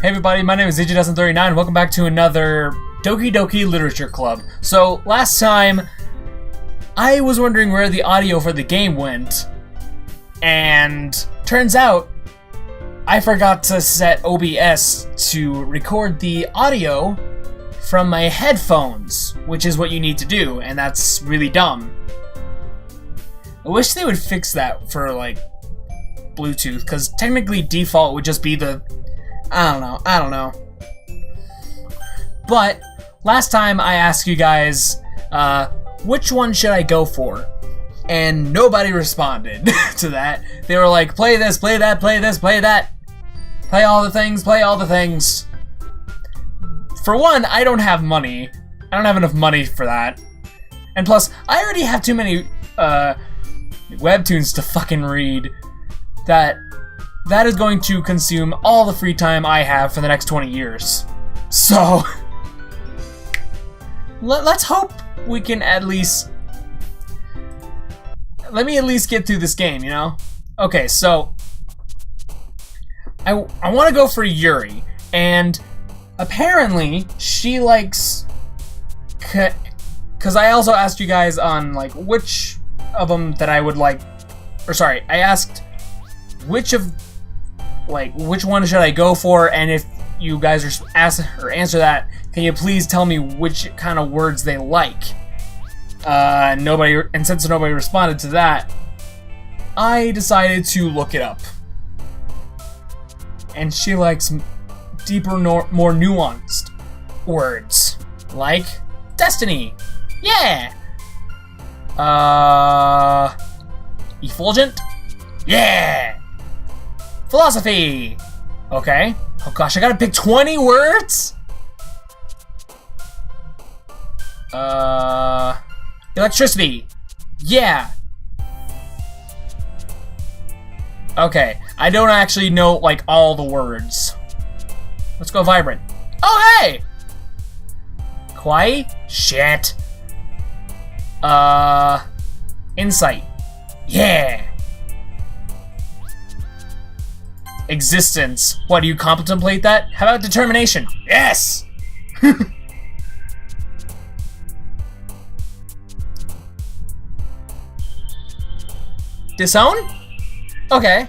Hey everybody, my name is Digi39. Welcome back to another Doki Doki Literature Club. So, last time, I was wondering where the audio for the game went, and turns out, I forgot to set OBS to record the audio from my headphones, which is what you need to do, and that's really dumb. I wish they would fix that for, like, Bluetooth, because technically default would just be the... I don't know. But, last time I asked you guys, which one should I go for? And nobody responded to that. They were like, play this, play that, play this, play that. Play all the things, play all the things. For one, I don't have money. I don't have enough money for that. And plus, I already have too many, webtoons to fucking read that is going to consume all the free time I have for the next 20 years. So, let's hope we can at least... Let me at least get through this game, you know? Okay, so... I want to go for Yuri, and apparently she likes... Because I also asked you guys on, like, which of them that I would like... Or sorry, I asked which one should I go for, and if you guys answer that, can you please tell me which kind of words they like? And since nobody responded to that, I decided to look it up. And she likes deeper, more nuanced words, like destiny. Yeah. Effulgent. Yeah. Philosophy! Okay. Oh gosh, I gotta pick 20 words? Electricity! Yeah! Okay, I don't actually know, like, all the words. Let's go vibrant. Oh, hey! Kawaii? Shit. Insight. Yeah! Existence. What, do you contemplate that? How about determination? Yes! Disown? Okay.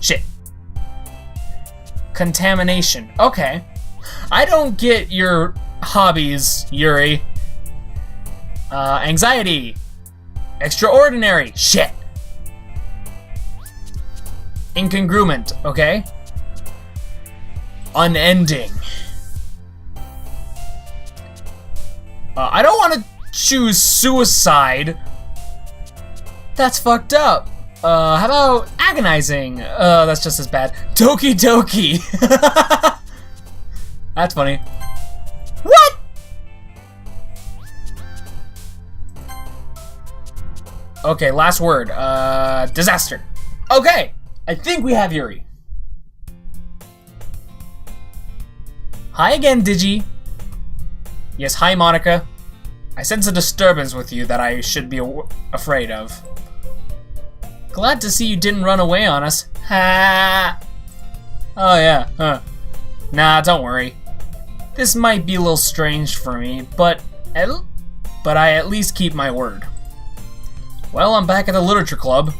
Shit. Contamination. Okay. I don't get your hobbies, Yuri. Anxiety. Extraordinary. Shit. Incongruent. Okay. Unending. I don't want to choose suicide. That's fucked up. How about agonizing? That's just as bad. Doki Doki. That's funny. What? Okay, last word. Disaster. Okay, I think we have Yuri. Hi again, Digi. Yes, hi, Monica. I sense a disturbance with you that I should be afraid of. Glad to see you didn't run away on us. Ha! Oh yeah, huh. Nah, don't worry. This might be a little strange for me, but I at least keep my word. Well, I'm back at the Literature Club.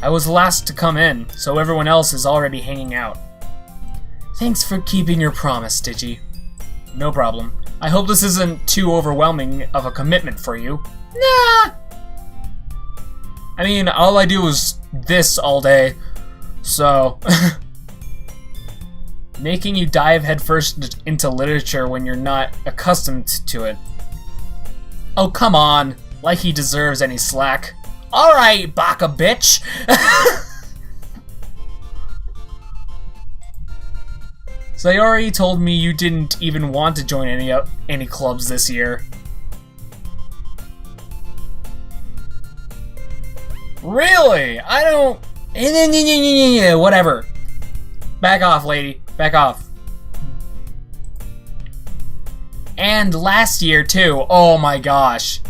I was last to come in, so everyone else is already hanging out. Thanks for keeping your promise, Digi. No problem. I hope this isn't too overwhelming of a commitment for you. Nah! I mean, all I do is this all day, so... Making you dive headfirst into literature when you're not accustomed to it. Oh, come on. Like he deserves any slack. Alright, baka bitch! Sayori told me you didn't even want to join any clubs this year. Really? I don't... Whatever. Back off, lady. Back off. And last year, too. Oh my gosh.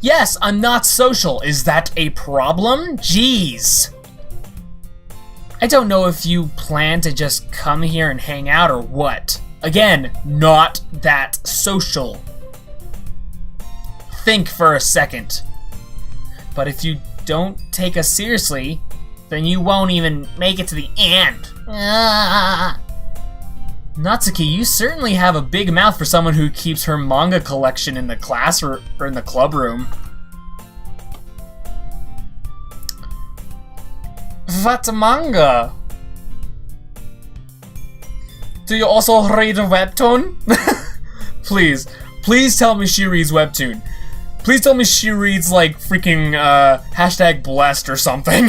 Yes, I'm not social. Is that a problem? Jeez. I don't know if you plan to just come here and hang out or what. Again, not that social. Think for a second. But if you don't take us seriously, then you won't even make it to the end. Natsuki, you certainly have a big mouth for someone who keeps her manga collection in the class or in the club room. What manga? Do you also read a webtoon? Please tell me she reads webtoon. Please tell me she reads like freaking hashtag blessed or something.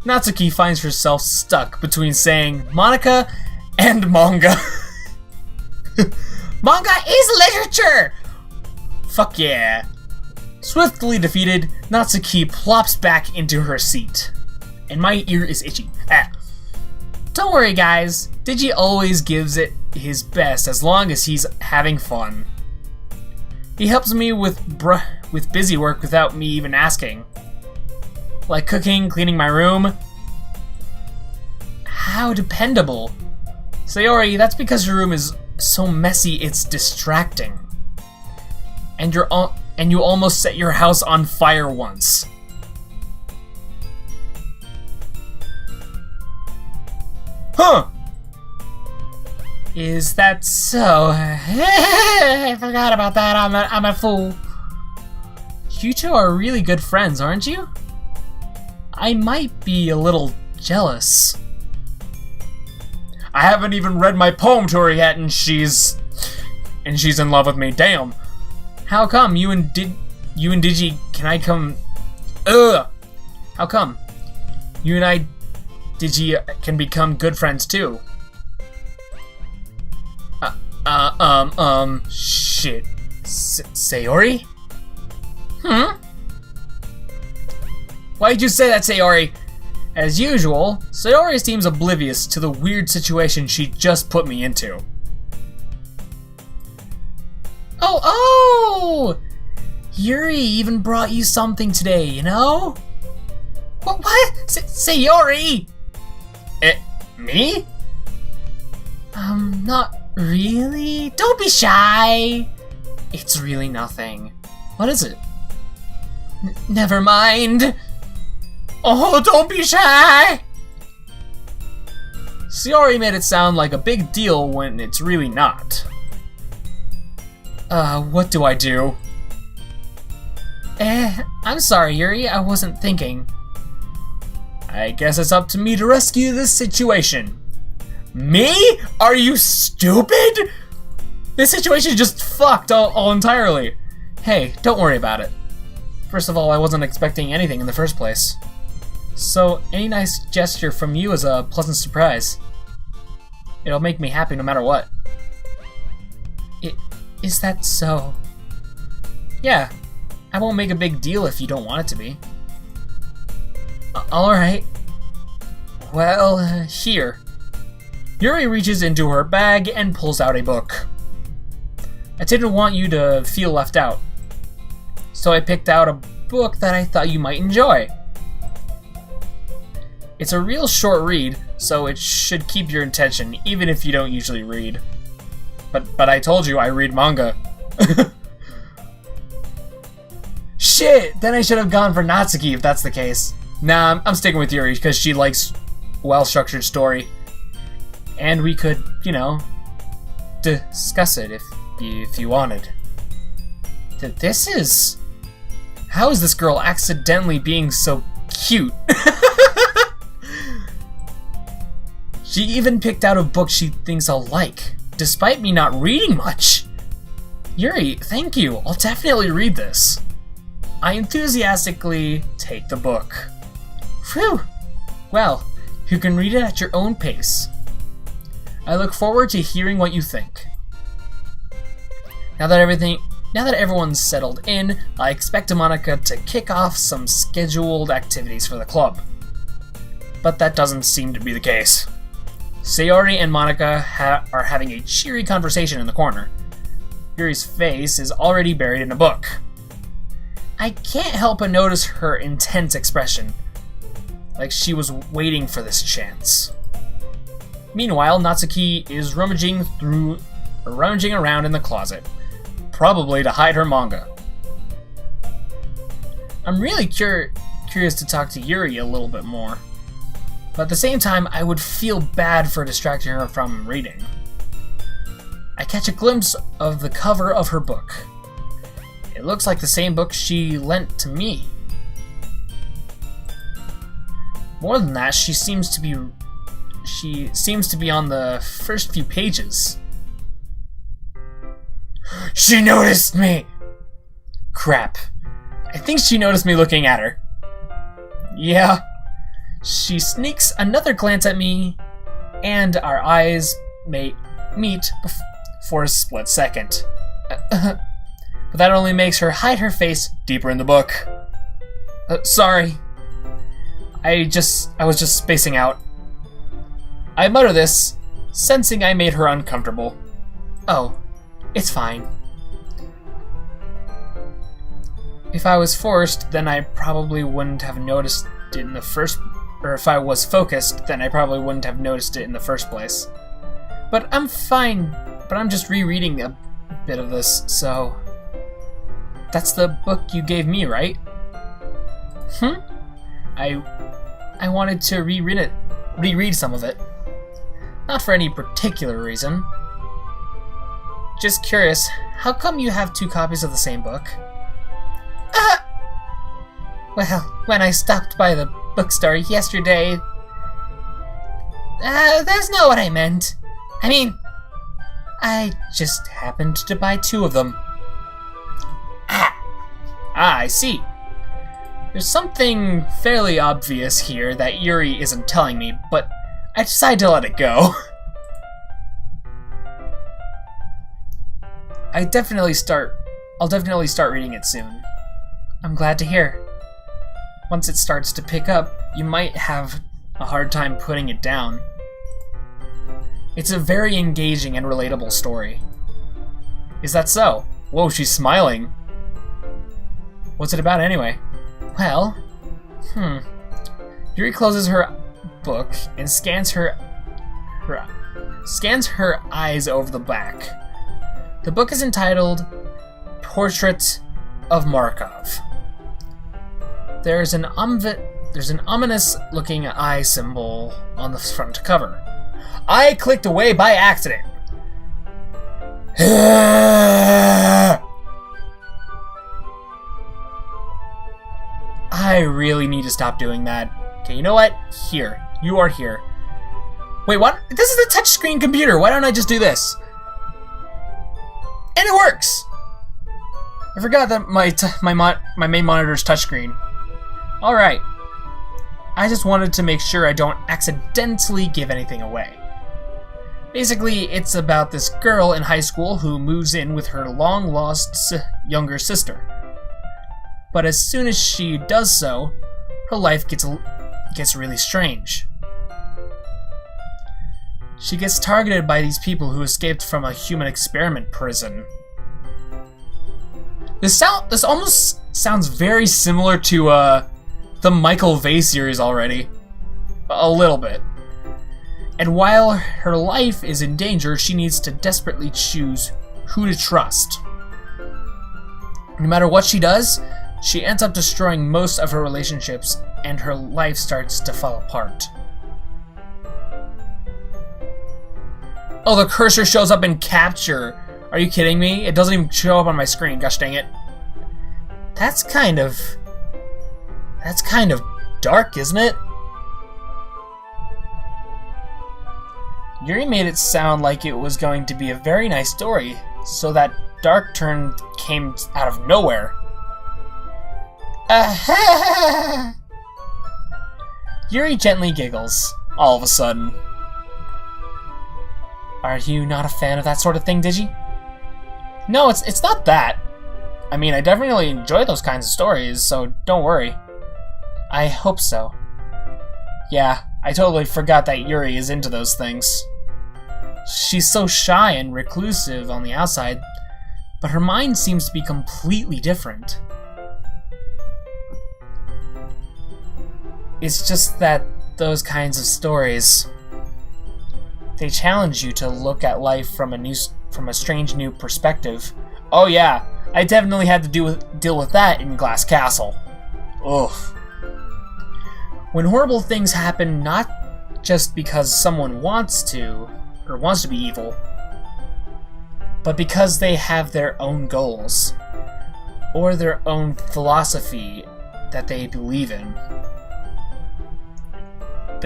Natsuki finds herself stuck between saying Monica and manga. Manga is literature! Fuck yeah. Swiftly defeated, Natsuki plops back into her seat. And my ear is itchy. Don't worry guys, Digi always gives it his best as long as he's having fun. He helps me with busy work without me even asking. Like cooking, cleaning my room. How dependable. Sayori, that's because your room is so messy it's distracting. And you almost set your house on fire once. Huh! Is that so? I forgot about that. I'm a fool. You two are really good friends, aren't you? I might be a little jealous. I haven't even read my poem to her yet, and she's in love with me. Damn. How come you and Digi? Can I come? Ugh. How come you and I, Digi, can become good friends too? Shit. Sayori? Why'd you say that, Sayori? As usual, Sayori seems oblivious to the weird situation she just put me into. Oh! Yuri even brought you something today, you know? What? Sayori? Me? Not really. Don't be shy. It's really nothing. What is it? Never mind. Oh, don't be shy! Sayori made it sound like a big deal when it's really not. What do I do? I'm sorry, Yuri, I wasn't thinking. I guess it's up to me to rescue this situation. Me? Are you stupid? This situation just fucked all entirely. Hey, don't worry about it. First of all, I wasn't expecting anything in the first place. So, any nice gesture from you is a pleasant surprise. It'll make me happy no matter what. Is that so? Yeah, I won't make a big deal if you don't want it to be. Alright. Well, here. Yuri reaches into her bag and pulls out a book. I didn't want you to feel left out, so I picked out a book that I thought you might enjoy. It's a real short read, so it should keep your attention, even if you don't usually read. But I told you I read manga. Shit! Then I should have gone for Natsuki if that's the case. Nah, I'm sticking with Yuri because she likes well-structured story. And we could, you know, discuss it if you wanted. This is... How is this girl accidentally being so cute? She even picked out a book she thinks I'll like, despite me not reading much. Yuri, thank you. I'll definitely read this. I enthusiastically take the book. Phew. Well, you can read it at your own pace. I look forward to hearing what you think. Now that everyone's settled in, I expect Monica to kick off some scheduled activities for the club. But that doesn't seem to be the case. Sayori and Monica are having a cheery conversation in the corner. Yuri's face is already buried in a book. I can't help but notice her intense expression, like she was waiting for this chance. Meanwhile, Natsuki is rummaging around in the closet, probably to hide her manga. I'm really curious to talk to Yuri a little bit more, but at the same time, I would feel bad for distracting her from reading. I catch a glimpse of the cover of her book. It looks like the same book she lent to me. More than that, she seems to be on the first few pages. She noticed me! Crap. I think she noticed me looking at her. Yeah. She sneaks another glance at me, and our eyes may meet for a split second. But that only makes her hide her face deeper in the book. Sorry. I was just spacing out. I mutter this, sensing I made her uncomfortable. Oh, it's fine. If I was forced, then I probably wouldn't have noticed it in the first... Or if I was focused, then I probably wouldn't have noticed it in the first place. But I'm fine. But I'm just rereading a bit of this, so... That's the book you gave me, right? I wanted to reread some of it. Not for any particular reason. Just curious, how come you have 2 copies of the same book? Well, when I stopped by the bookstore yesterday... that's not what I meant. I mean, I just happened to buy 2 of them. I see. There's something fairly obvious here that Yuri isn't telling me, but I decided to let it go. I'll definitely start reading it soon. I'm glad to hear. Once it starts to pick up, you might have a hard time putting it down. It's a very engaging and relatable story. Is that so? Whoa, she's smiling. What's it about anyway? Well, Yuri closes her book and scans her eyes over the back. The book is entitled Portrait of Markov. There's an ominous-looking eye symbol on the front cover. I clicked away by accident. I really need to stop doing that. Okay, you know what? Here. You are here. Wait, what? This is a touchscreen computer. Why don't I just do this? And it works! I forgot that my main monitor's touchscreen. Alright. I just wanted to make sure I don't accidentally give anything away. Basically, it's about this girl in high school who moves in with her long-lost younger sister. But as soon as she does so, her life gets really strange. She gets targeted by these people who escaped from a human experiment prison. This almost sounds very similar to the Michael Vey series already. A little bit. And while her life is in danger, she needs to desperately choose who to trust. No matter what she does, she ends up destroying most of her relationships, and her life starts to fall apart. Oh, the cursor shows up in capture. Are you kidding me? It doesn't even show up on my screen. Gosh dang it. That's kind of dark, isn't it? Yuri made it sound like it was going to be a very nice story, so that dark turn came out of nowhere. Yuri gently giggles, all of a sudden. Are you not a fan of that sort of thing, Digi? No, it's not that. I mean, I definitely enjoy those kinds of stories, so don't worry. I hope so. Yeah, I totally forgot that Yuri is into those things. She's so shy and reclusive on the outside, but her mind seems to be completely different. It's just that those kinds of stories, they challenge you to look at life from a strange new perspective. Oh yeah, I definitely had to deal with that in Glass Castle. Ugh. When horrible things happen, not just because someone wants to be evil, but because they have their own goals, or their own philosophy that they believe in.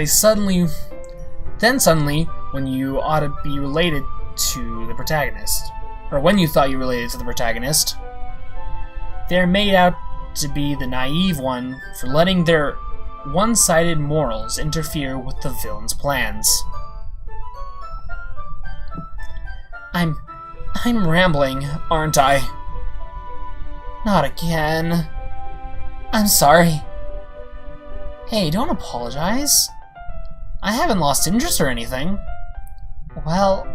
Suddenly, when you ought to be related to the protagonist, or when you thought you related to the protagonist, they're made out to be the naive one for letting their one-sided morals interfere with the villain's plans. I'm rambling, aren't I? Not again. I'm sorry. Hey, don't apologize. I haven't lost interest or anything. Well,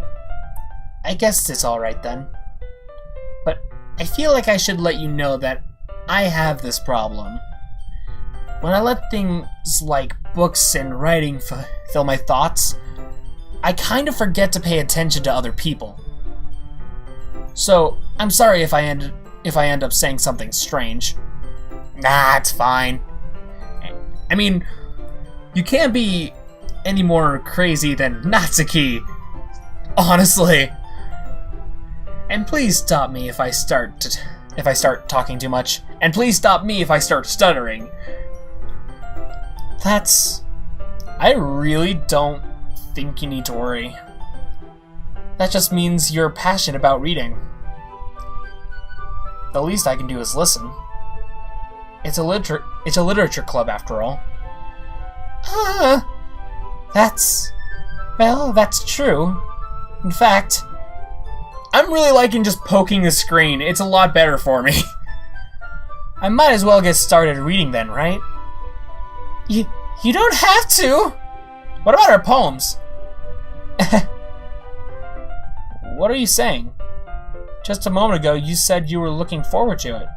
I guess it's alright then. But I feel like I should let you know that I have this problem. When I let things like books and writing fill my thoughts, I kind of forget to pay attention to other people. So, I'm sorry if I end up saying something strange. Nah, it's fine. I mean, you can't be any more crazy than Natsuki, honestly. And please stop me if I start talking too much. And please stop me if I start stuttering. I really don't think you need to worry. That just means you're passionate about reading. The least I can do is listen. It's a literature club after all. That's true. In fact, I'm really liking just poking the screen. It's a lot better for me. I might as well get started reading then, right? You don't have to! What about our poems? What are you saying? Just a moment ago, you said you were looking forward to it.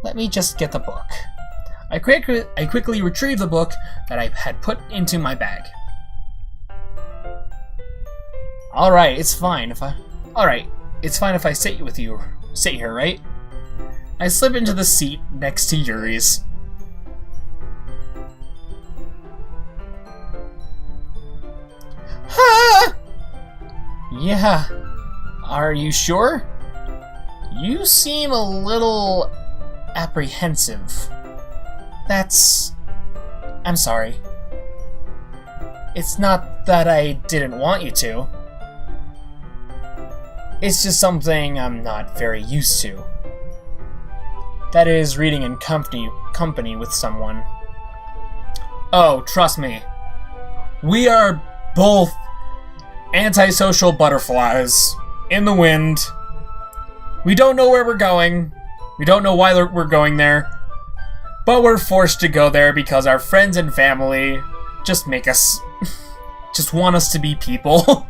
Let me just get the book. I quickly retrieved the book that I had put into my bag. Alright, it's fine if I sit here, right? I slip into the seat next to Yuri's. Yeah, are you sure? You seem a little apprehensive. I'm sorry. It's not that I didn't want you to. It's just something I'm not very used to. That is, reading in company with someone. Oh, trust me. We are both antisocial butterflies in the wind. We don't know where we're going. We don't know why we're going there. But we're forced to go there because our friends and family just want us to be people.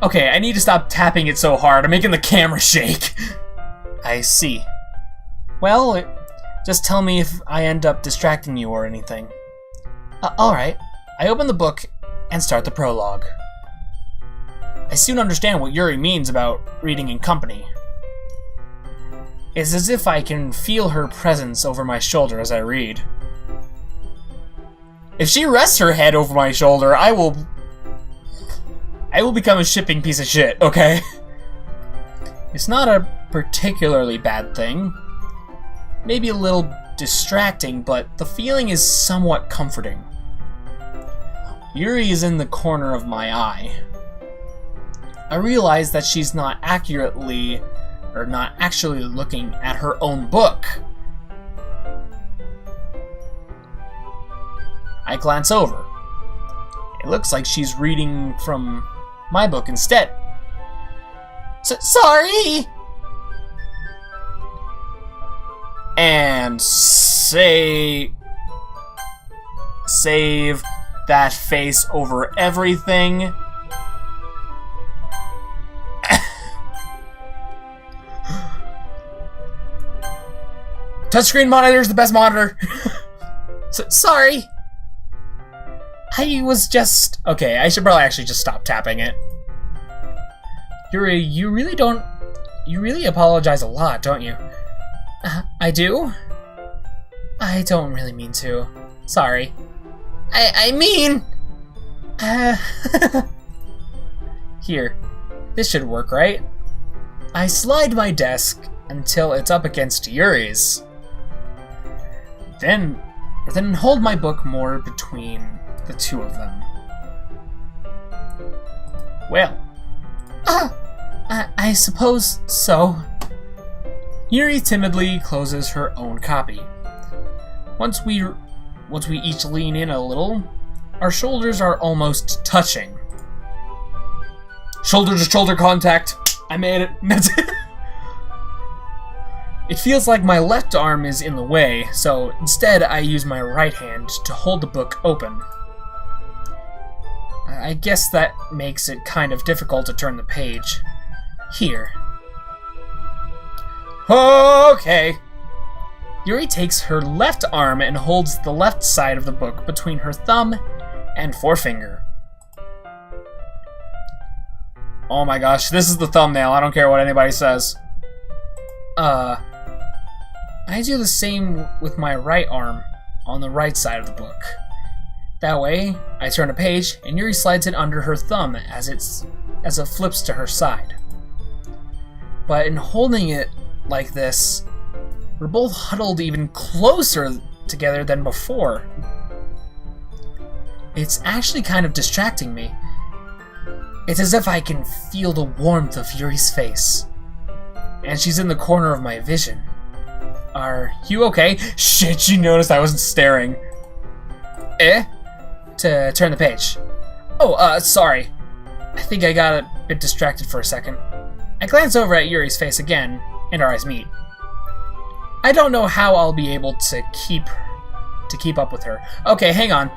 Okay, I need to stop tapping it so hard. I'm making the camera shake. I see. Well, just tell me if I end up distracting you or anything. Alright. I open the book and start the prologue. I soon understand what Yuri means about reading in company. It's as if I can feel her presence over my shoulder as I read. If she rests her head over my shoulder, I will become a shipping piece of shit, okay? It's not a particularly bad thing. Maybe a little distracting, but the feeling is somewhat comforting. Yuri is in the corner of my eye. I realize that she's not actually looking at her own book. I glance over. It looks like she's reading from my book instead. Sorry! And save that face over everything. Touchscreen monitor is the best monitor. Sorry. I was just... Okay, I should probably actually just stop tapping it. Yuri, you really apologize a lot, don't you? I do? I don't really mean to. Sorry. I mean... Here. This should work, right? I slide my desk until it's up against Yuri's. Then hold my book more between the two of them. Well. I suppose so. Yuri timidly closes her own copy. Once we each lean in a little, our shoulders are almost touching. Shoulder to shoulder contact. I made it. It feels like my left arm is in the way, so instead I use my right hand to hold the book open. I guess that makes it kind of difficult to turn the page. Here. Okay. Yuri takes her left arm and holds the left side of the book between her thumb and forefinger. Oh my gosh, this is the thumbnail. I don't care what anybody says. I do the same with my right arm on the right side of the book. That way, I turn a page and Yuri slides it under her thumb as it flips to her side. But in holding it like this, we're both huddled even closer together than before. It's actually kind of distracting me. It's as if I can feel the warmth of Yuri's face. And she's in the corner of my vision. Are you okay? Shit, you noticed I wasn't staring. To turn the page. Oh, sorry. I think I got a bit distracted for a second. I glance over at Yuri's face again, and our eyes meet. I don't know how I'll be able to keep up with her. Okay, hang on.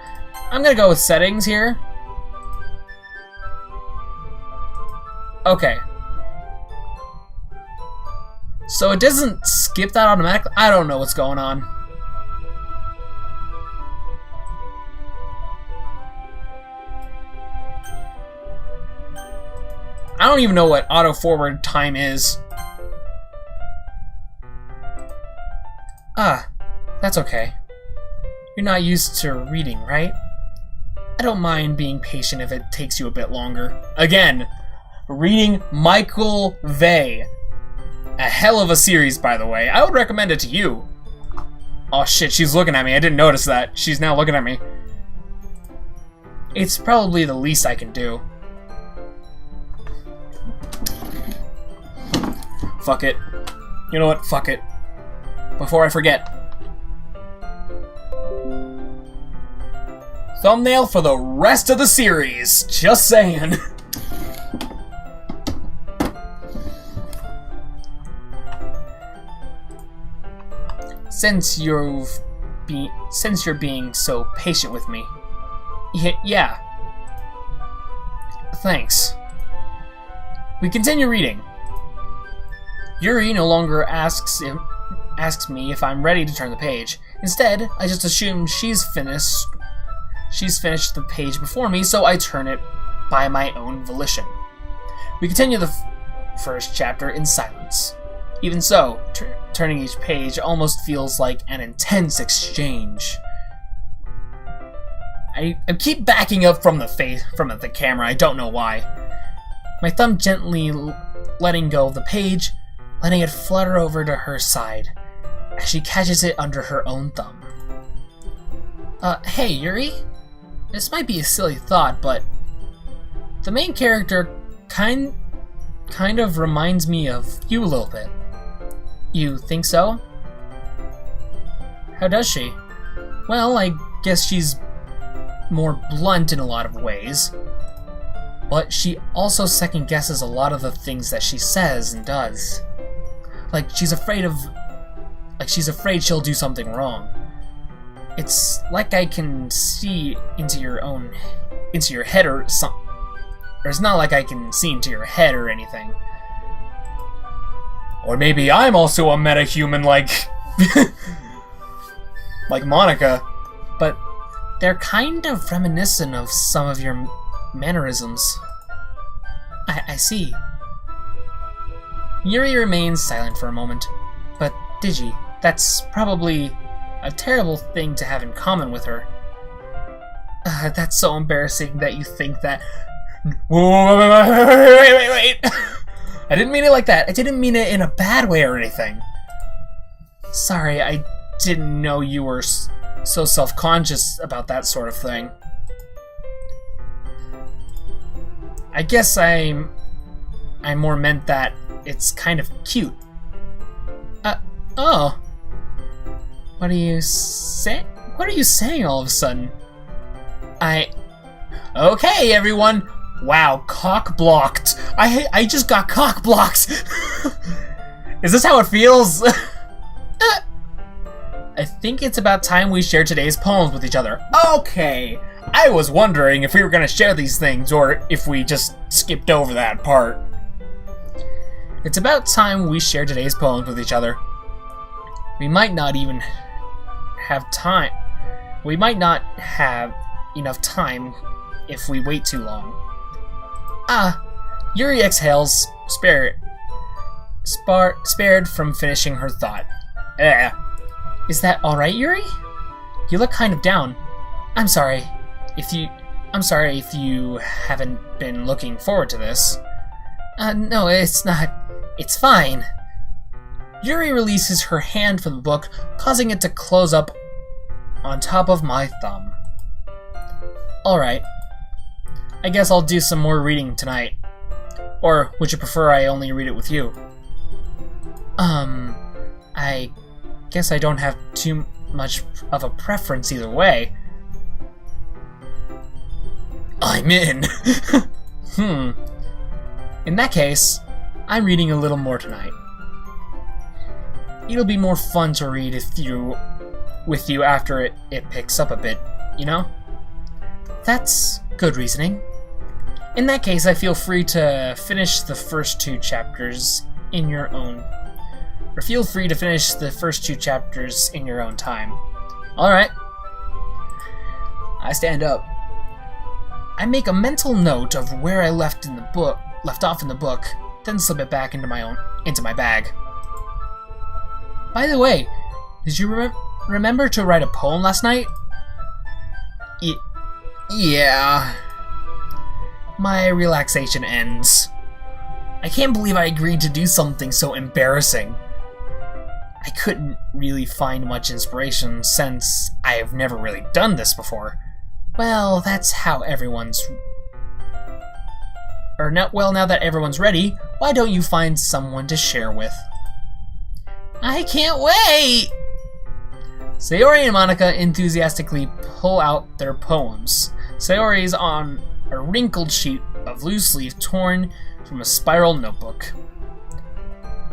I'm gonna go with settings here. Okay. So it doesn't skip that automatically? I don't know what's going on. I don't even know what auto forward time is. That's okay. You're not used to reading, right? I don't mind being patient if it takes you a bit longer. Again, reading Michael Vey. A hell of a series, by the way. I would recommend it to you. Oh shit, she's looking at me. I didn't notice that. She's now looking at me. It's probably the least I can do. Fuck it. You know what? Fuck it. Before I forget. Thumbnail for the rest of the series. Just saying. Since you're being so patient with me. Yeah. Thanks. We continue reading. Yuri no longer asks me if I'm ready to turn the page. Instead, I just assume she's finished the page before me, so I turn it by my own volition. We continue the first chapter in silence. Even so, turning each page almost feels like an intense exchange. I keep backing up from the camera. I don't know why. My thumb gently letting go of the page, letting it flutter over to her side as she catches it under her own thumb. Hey, Yuri? This might be a silly thought, but the main character kind of reminds me of you a little bit. You think so? How does she? Well, I guess she's more blunt in a lot of ways, but she also second guesses a lot of the things that she says and does. Like she's afraid she'll do something wrong. It's like I can see into your head or something. Or it's not like I can see into your head or anything. Or maybe I'm also a metahuman like Like Monica. But they're kind of reminiscent of some of your mannerisms. I see. Yuri remains silent for a moment. But Digi, that's probably a terrible thing to have in common with her. That's so embarrassing that you think that... Whoa, wait. I didn't mean it like that. I didn't mean it in a bad way or anything. Sorry, I didn't know you were so self-conscious about that sort of thing. I guess I more meant that it's kind of cute. Oh. What are you saying? What are you saying all of a sudden? Okay, everyone. Wow, cock blocked. I just got cock blocked. Is this how it feels? I think it's about time we share today's poems with each other. Okay. I was wondering if we were going to share these things or if we just skipped over that part. It's about time we share today's poems with each other. We might not even have time. We might not have enough time if we wait too long. Yuri exhales, spared from finishing her thought. Is that alright, Yuri? You look kind of down. I'm sorry if you haven't been looking forward to this. No, it's not. It's fine. Yuri releases her hand from the book, causing it to close up on top of my thumb. Alright. I guess I'll do some more reading tonight. Or would you prefer I only read it with you? I guess I don't have too much of a preference either way. I'm in! In that case, I'm reading a little more tonight. It'll be more fun to read with you after it picks up a bit, you know? That's good reasoning. In that case, I feel free to finish the first two chapters in your own... Or feel free to finish the first two chapters in your own time. Alright. I stand up. I make a mental note of where I left off in the book, then slip it back into my bag. By the way, did you remember to write a poem last night? Yeah. My relaxation ends. I can't believe I agreed to do something so embarrassing. I couldn't really find much inspiration since I have never really done this before. Well, that's how everyone's... now that everyone's ready, why don't you find someone to share with? I can't wait! Sayori and Monica enthusiastically pull out their poems. Sayori's on a wrinkled sheet of loose leaf torn from a spiral notebook.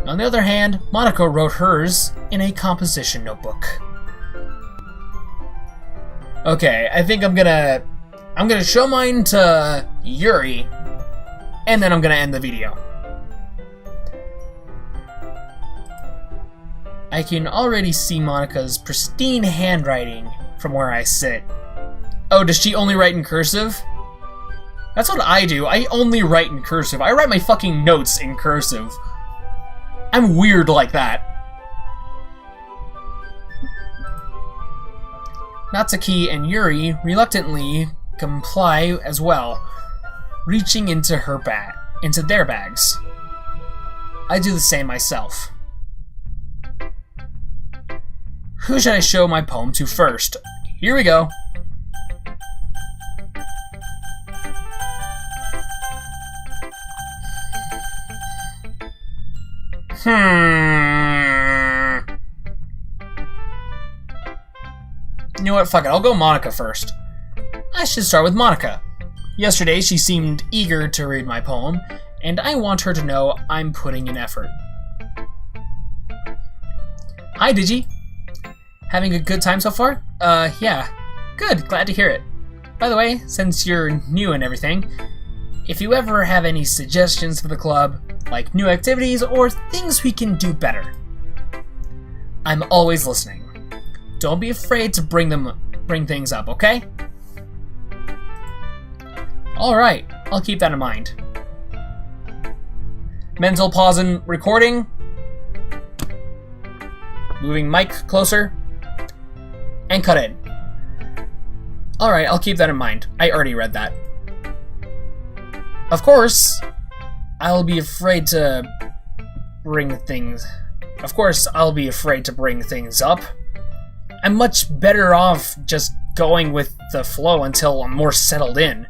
On the other hand, Monica wrote hers in a composition notebook. Okay, I think I'm gonna show mine to Yuri, and then I'm gonna end the video. I can already see Monica's pristine handwriting from where I sit. Oh, does she only write in cursive? That's what I do. I only write in cursive. I write my fucking notes in cursive. I'm weird like that. Natsuki and Yuri reluctantly comply as well, reaching into their bags. I do the same myself. Who should I show my poem to first? Here we go. You know what, fuck it, I'll go Monica first. I should start with Monica. Yesterday she seemed eager to read my poem, and I want her to know I'm putting in effort. Hi, Digi. Having a good time so far? Yeah. Good, glad to hear it. By the way, since you're new and everything, if you ever have any suggestions for the club, like new activities or things we can do better, I'm always listening. Don't be afraid to bring things up, okay? Alright, I'll keep that in mind. Mental pause in recording. Moving mic closer. And cut in. Alright, I'll keep that in mind. I already read that. Of course, I'll be afraid to bring things up. I'm much better off just going with the flow until I'm more settled in.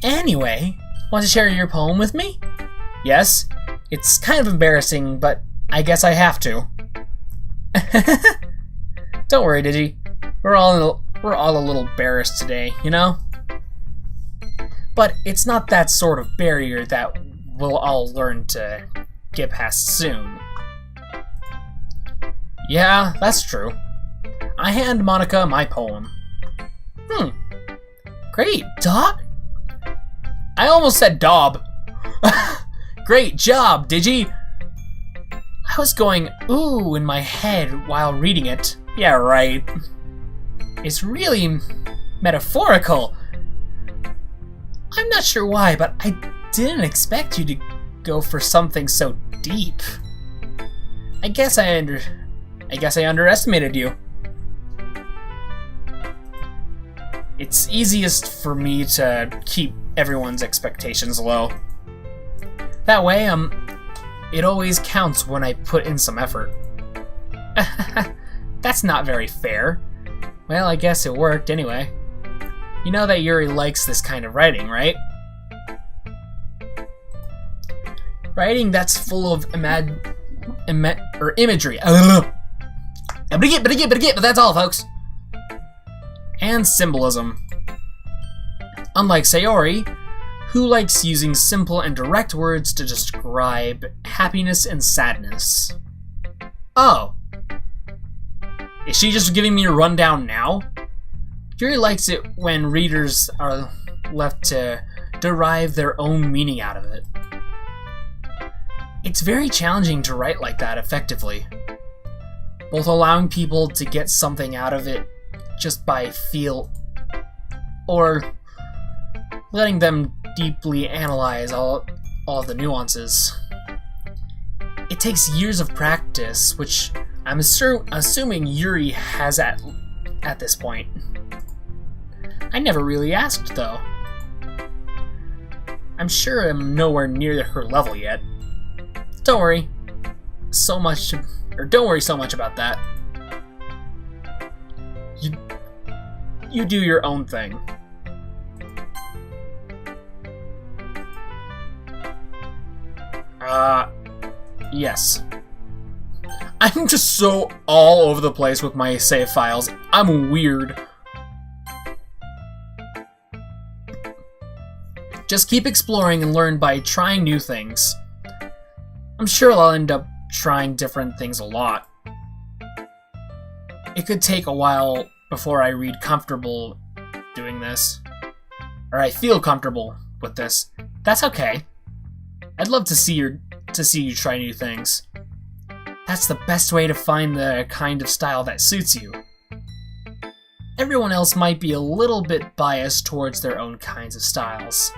Anyway, want to share your poem with me? Yes, it's kind of embarrassing, but I guess I have to. Don't worry, Digi. We're all a little embarrassed today, you know? But it's not that sort of barrier that we'll all learn to get past soon. Yeah, that's true. I hand Monica my poem. Great, Dob? I almost said Dob. Great job, Digi! I was going ooh in my head while reading it. Yeah, right. It's really metaphorical. I'm not sure why, but I didn't expect you to go for something so deep. I guess I underestimated you. It's easiest for me to keep everyone's expectations low. That way, it always counts when I put in some effort. That's not very fair. Well, I guess it worked anyway. You know that Yuri likes this kind of writing, right? Writing that's full of imagery. But that's all, folks. And symbolism. Unlike Sayori, who likes using simple and direct words to describe happiness and sadness. Oh. Is she just giving me a rundown now? Yuri likes it when readers are left to derive their own meaning out of it. It's very challenging to write like that effectively, both allowing people to get something out of it just by feel, or letting them deeply analyze all the nuances. It takes years of practice, which I'm assuming Yuri has at this point. I never really asked, though. I'm sure I'm nowhere near her level yet. Don't worry so much about that. You do your own thing. Yes. I'm just so all over the place with my save files. I'm weird. Just keep exploring and learn by trying new things. I'm sure I'll end up trying different things a lot. It could take a while before I read comfortable doing this. Or I feel comfortable with this. That's okay. I'd love to see you try new things. That's the best way to find the kind of style that suits you. Everyone else might be a little bit biased towards their own kinds of styles,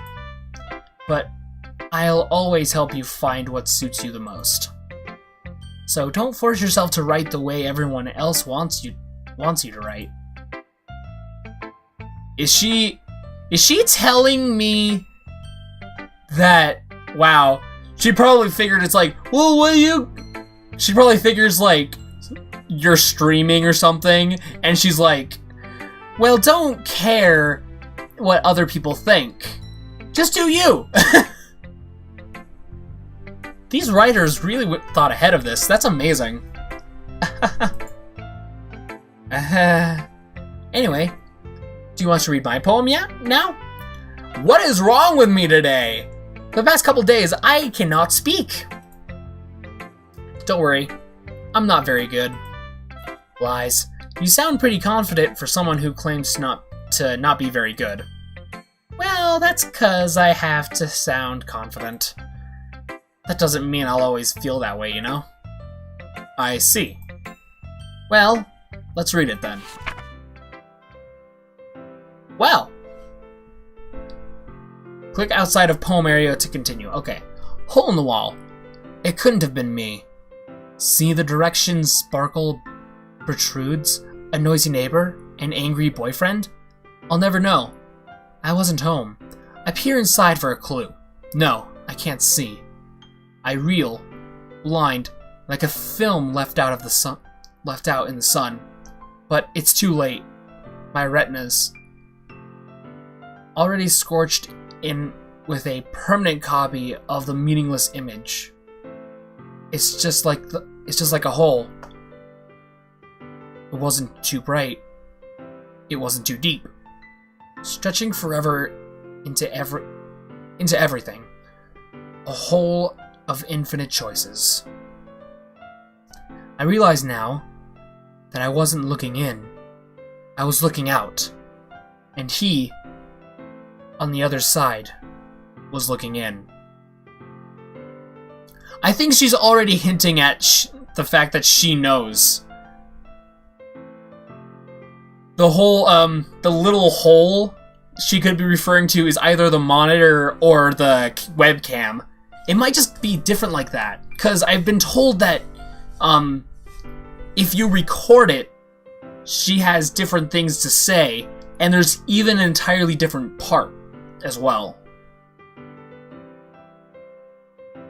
but I'll always help you find what suits you the most. So don't force yourself to write the way everyone else wants you to write. Is she telling me that, wow, she probably figured it's like, well, she probably figures like you're streaming or something, and she's like, well, don't care what other people think. Just do you. These writers really thought ahead of this. That's amazing. Anyway, do you want to read my poem now? What is wrong with me today? For the past couple days, I cannot speak. Don't worry, I'm not very good. Lies. You sound pretty confident for someone who claims to not be very good. Well, that's 'cause I have to sound confident. That doesn't mean I'll always feel that way, you know? I see. Well, let's read it then. Well! Click outside of poem area to continue. Okay. Hole in the wall. It couldn't have been me. See the direction sparkle protrudes? A noisy neighbor? An angry boyfriend? I'll never know. I wasn't home. I peer inside for a clue. No, I can't see. I reel, blind, like a film left out in the sun. But it's too late. My retinas, already scorched in with a permanent copy of the meaningless image. It's just like a hole. It wasn't too bright. It wasn't too deep. Stretching forever into everything. A hole of infinite choices. I realize now that I wasn't looking in. I was looking out. And he, on the other side, was looking in. I think she's already hinting at the fact that she knows. The whole, the little hole she could be referring to is either the monitor or the webcam. It might just be different like that, because I've been told that, if you record it, she has different things to say, and there's even an entirely different part as well.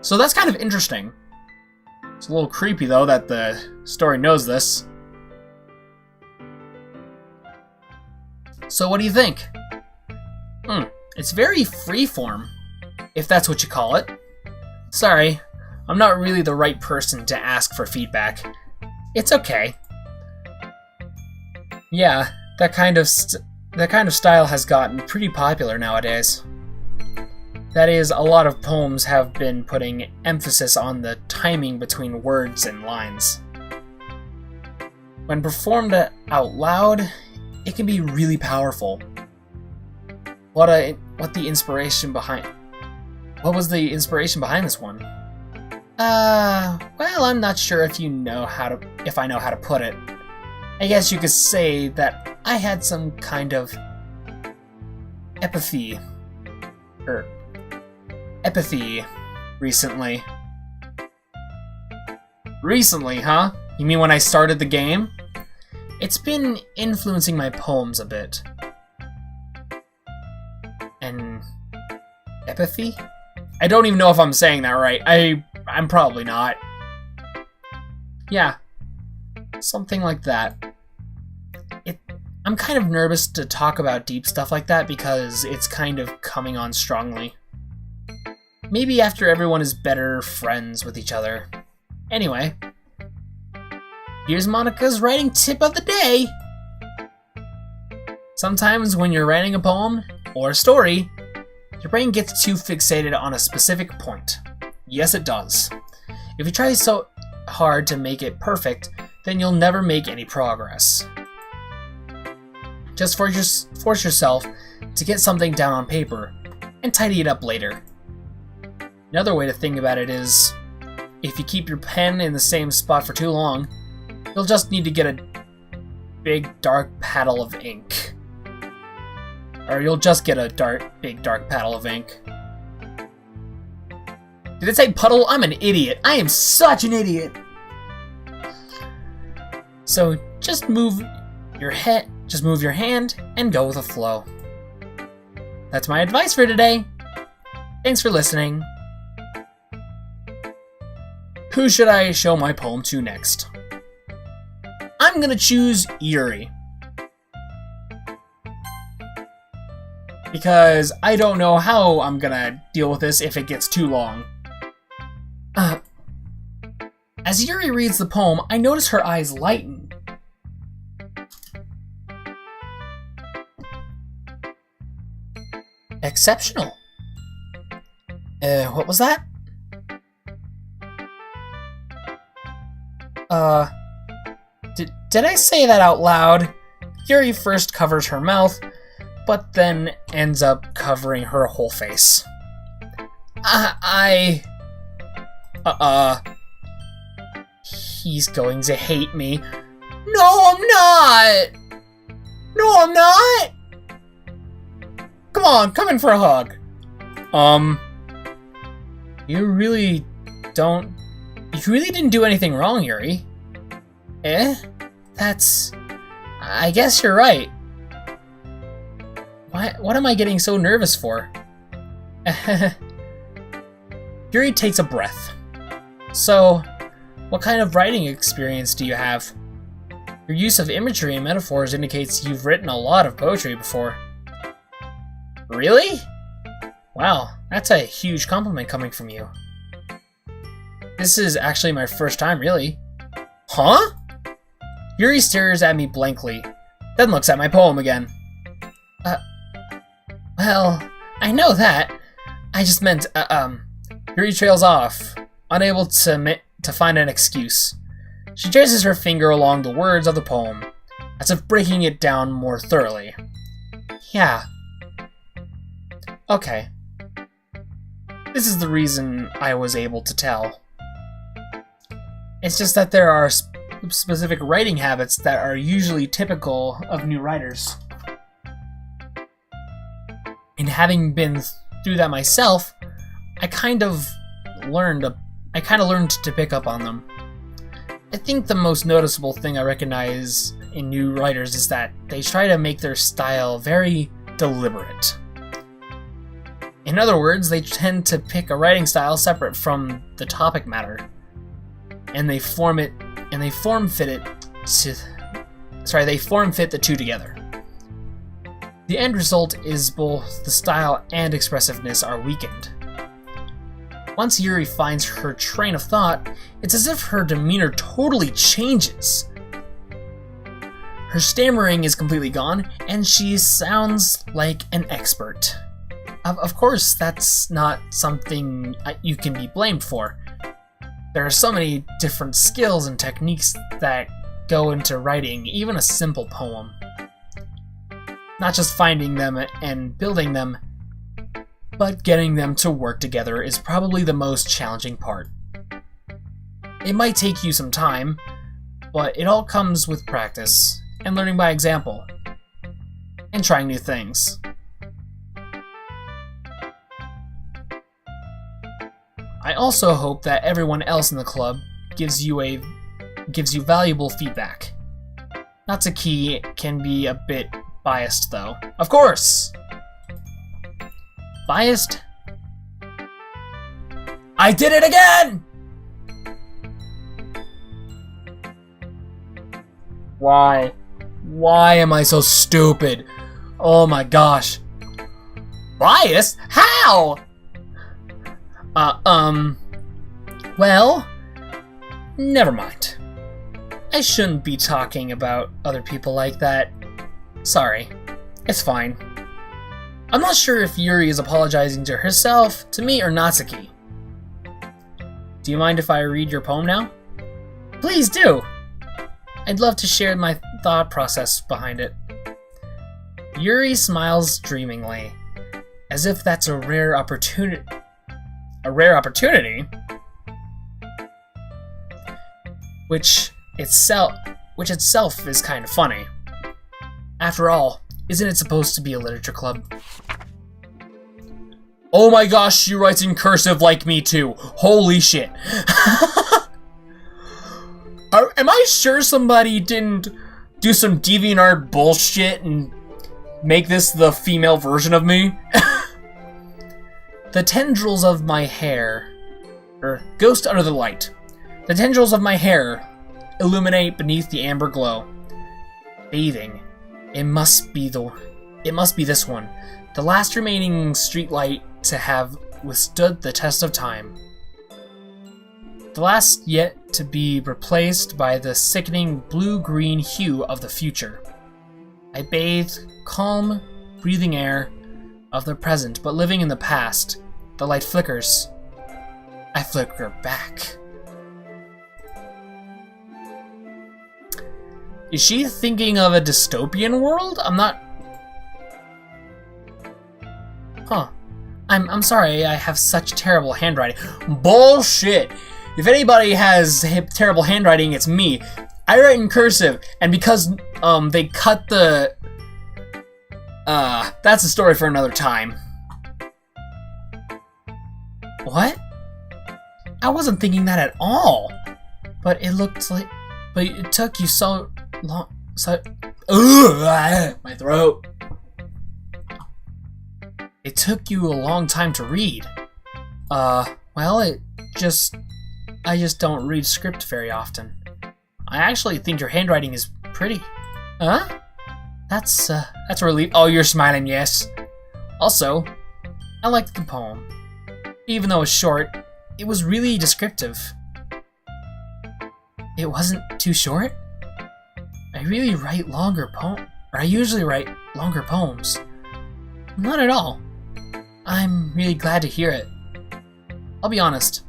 So that's kind of interesting. It's a little creepy, though, that the story knows this. So what do you think? It's very freeform, if that's what you call it. Sorry, I'm not really the right person to ask for feedback. It's okay. Yeah, that kind of style has gotten pretty popular nowadays. That is, a lot of poems have been putting emphasis on the timing between words and lines. When performed out loud, it can be really powerful. What was the inspiration behind this one? Well, I'm not sure if I know how to put it. I guess you could say that I had some kind of empathy recently. Recently, huh? You mean when I started the game? It's been influencing my poems a bit. And empathy? I don't even know if I'm saying that right. I'm probably not. Yeah. Something like that. I'm kind of nervous to talk about deep stuff like that because it's kind of coming on strongly. Maybe after everyone is better friends with each other. Anyway. Here's Monica's writing tip of the day! Sometimes when you're writing a poem, or a story, your brain gets too fixated on a specific point. Yes, it does. If you try so hard to make it perfect, then you'll never make any progress. Just force yourself to get something down on paper, and tidy it up later. Another way to think about it is, if you keep your pen in the same spot for too long, you'll just need to get a big dark paddle of ink. Or you'll just get a big dark paddle of ink. Did it say puddle? I'm an idiot. I am such an idiot. So just move your hand and go with the flow. That's my advice for today. Thanks for listening. Who should I show my poem to next? I'm gonna choose Yuri. Because I don't know how I'm gonna deal with this if it gets too long. As Yuri reads the poem, I notice her eyes lighten. Exceptional. What was that? Did I say that out loud? Yuri first covers her mouth, but then ends up covering her whole face. He's going to hate me. No, I'm not! No, I'm not! Come on, come in for a hug. You really didn't do anything wrong, Yuri. Eh? I guess you're right. What am I getting so nervous for? Yuri takes a breath. So, what kind of writing experience do you have? Your use of imagery and metaphors indicates you've written a lot of poetry before. Really? Wow, that's a huge compliment coming from you. This is actually my first time, really. Huh? Yuri stares at me blankly, then looks at my poem again. Well, I know that. I just meant, Yuri trails off, unable to find an excuse. She traces her finger along the words of the poem, as if breaking it down more thoroughly. Yeah. Okay. This is the reason I was able to tell. It's just that there are specific writing habits that are usually typical of new writers. And having been through that myself, I kind of learned to pick up on them. I think the most noticeable thing I recognize in new writers is that they try to make their style very deliberate. In other words, they tend to pick a writing style separate from the topic matter, and they form fit the two together. The end result is both the style and expressiveness are weakened. Once Yuri finds her train of thought, it's as if her demeanor totally changes. Her stammering is completely gone, and she sounds like an expert. Of course, that's not something you can be blamed for. There are so many different skills and techniques that go into writing even a simple poem. Not just finding them and building them, but getting them to work together is probably the most challenging part. It might take you some time, but it all comes with practice and learning by example, and trying new things. I also hope that everyone else in the club gives you valuable feedback. Natsuki can be a bit biased, though. Of course! Biased? I did it again! Why? Why am I so stupid? Oh my gosh. Biased? How? Well, never mind. I shouldn't be talking about other people like that. Sorry. It's fine. I'm not sure if Yuri is apologizing to herself, to me, or Natsuki. Do you mind if I read your poem now? Please do! I'd love to share my thought process behind it. Yuri smiles dreamingly, as if that's a rare opportunity. A rare opportunity? Which itself is kind of funny. After all, isn't it supposed to be a literature club? Oh my gosh, she writes in cursive like me too. Holy shit. Am I sure somebody didn't do some DeviantArt bullshit and make this the female version of me? The tendrils of my hair, ghost under the light. The tendrils of my hair illuminate beneath the amber glow. Bathing. It must be this one. The last remaining streetlight to have withstood the test of time. The last yet to be replaced by the sickening blue-green hue of the future. I bathe calm, breathing air of the present, but living in the past. The light flickers. I flicker back. Is she thinking of a dystopian world? I'm not... Huh. I'm sorry, I have such terrible handwriting. Bullshit! If anybody has terrible handwriting, it's me. I write in cursive, and because they cut the that's a story for another time. What? I wasn't thinking that at all. But it looked like, but it took you so long. So, my throat. It took you a long time to read. Well, I just don't read script very often. I actually think your handwriting is pretty. Huh? That's a relief. Oh, you're smiling, yes. Also, I liked the poem. Even though it was short, it was really descriptive. It wasn't too short? I usually write longer poems. Not at all. I'm really glad to hear it. I'll be honest.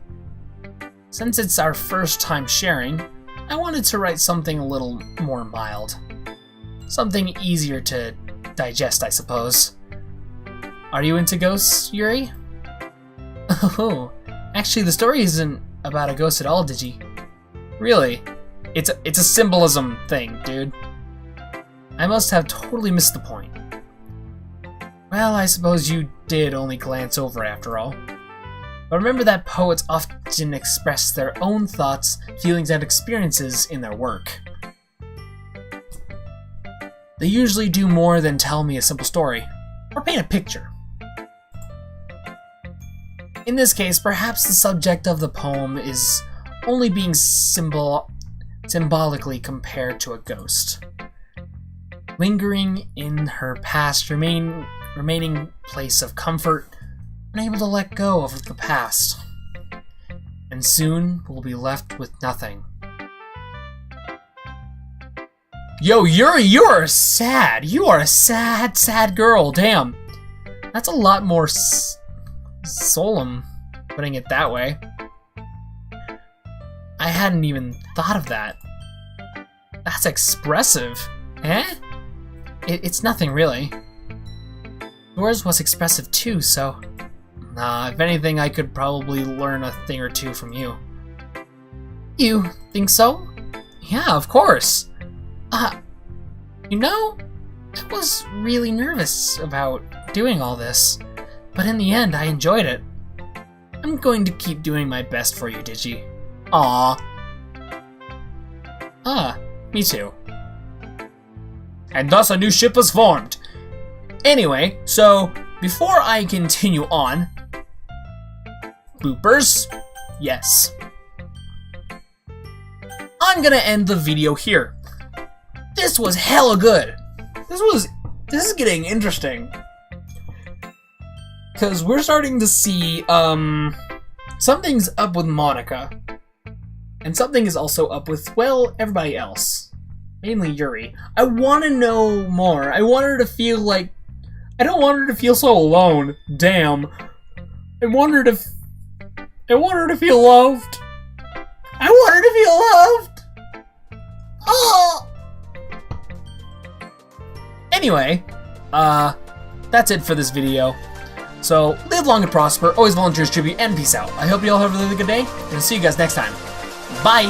Since it's our first time sharing, I wanted to write something a little more mild. Something easier to digest, I suppose. Are you into ghosts, Yuri? Oh, actually the story isn't about a ghost at all, Digi. Really? It's a symbolism thing, dude. I must have totally missed the point. Well, I suppose you did only glance over after all. But remember that poets often express their own thoughts, feelings, and experiences in their work. They usually do more than tell me a simple story, or paint a picture. In this case, perhaps the subject of the poem is only being symbolically compared to a ghost, lingering in her past, remaining place of comfort, unable to let go of the past, and soon will be left with nothing. Yo, Yuri, you are sad. You are a sad, sad girl. Damn, that's a lot more solemn, putting it that way. I hadn't even thought of that. That's expressive. Eh? It's nothing really. Yours was expressive too, so... Nah, if anything, I could probably learn a thing or two from you. You think so? Yeah, of course. You know, I was really nervous about doing all this, but in the end, I enjoyed it. I'm going to keep doing my best for you, Digi. Aww. Me too. And thus a new ship was formed. Anyway, so before I continue on, bloopers, yes. I'm gonna end the video here. This was hella good. This is getting interesting. Cause we're starting to see something's up with Monica. And something is also up with, well, everybody else. Mainly Yuri. I want to know more. I want her to feel like... I don't want her to feel so alone. Damn. I want her to feel loved. I want her to feel loved! Oh! Anyway, that's it for this video. So, live long and prosper, always volunteers tribute, and peace out. I hope you all have a really good day, and I'll see you guys next time. Bye!